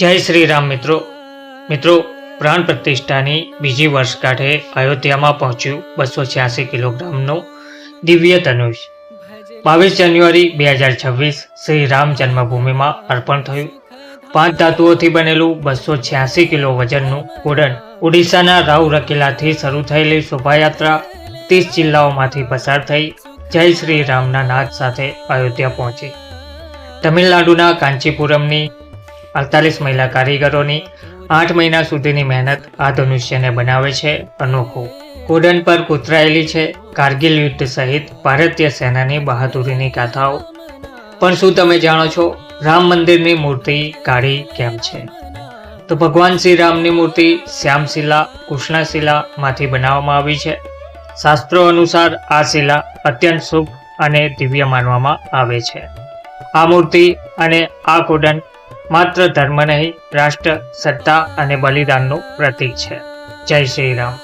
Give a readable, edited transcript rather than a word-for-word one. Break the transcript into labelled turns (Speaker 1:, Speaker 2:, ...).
Speaker 1: જય શ્રી રામ મિત્રો પ્રાણ પ્રતિષ્ઠાની બીજી વર્ષગાંઠે અયોધ્યામાં પહોંચ્યું 286 કિલોગ્રામનું દિવ્ય ધનુષ 22 જાન્યુઆરી 2026 શ્રી રામ જન્મભૂમિમાં અર્પણ થયું। 5 ધાતુઓથી બનેલું 286 કિલો વજનનું ઘોડન ઓડિશાના રાઉરકેલાથી શરૂ થયેલી શોભાયાત્રા 30 જિલ્લાઓમાંથી પસાર થઈ જય શ્રી રામના નાદ સાથે અયોધ્યા પહોંચી। તમિલનાડુના કાંચીપુરમની 48 મહિલા કારીગરોની 8 મહિના સુધીની મહેનત આ ધનુષ્યને બનાવે છે અનોખું। ઘોડન પર કોતરાયેલી છે કારગિલ યુદ્ધ સહિત ભારતીય સેનાની બહાદુરીની ગાથાઓ। પણ શું તમે જાણો છો રામ મંદિરની મૂર્તિ કાળી કેમ છે? તો ભગવાન શ્રી રામની મૂર્તિ શ્યામશિલા કૃષ્ણશિલામાંથી બનાવવામાં આવી છે। શાસ્ત્રો અનુસાર આ શિલા અત્યંત શુભ અને દિવ્ય માનવામાં આવે છે। આ મૂર્તિ અને આ ઘોડન માત્ર ધર્મ નહીં, રાષ્ટ્ર, સત્તા અને બલિદાનનું પ્રતીક છે। જય શ્રી રામ।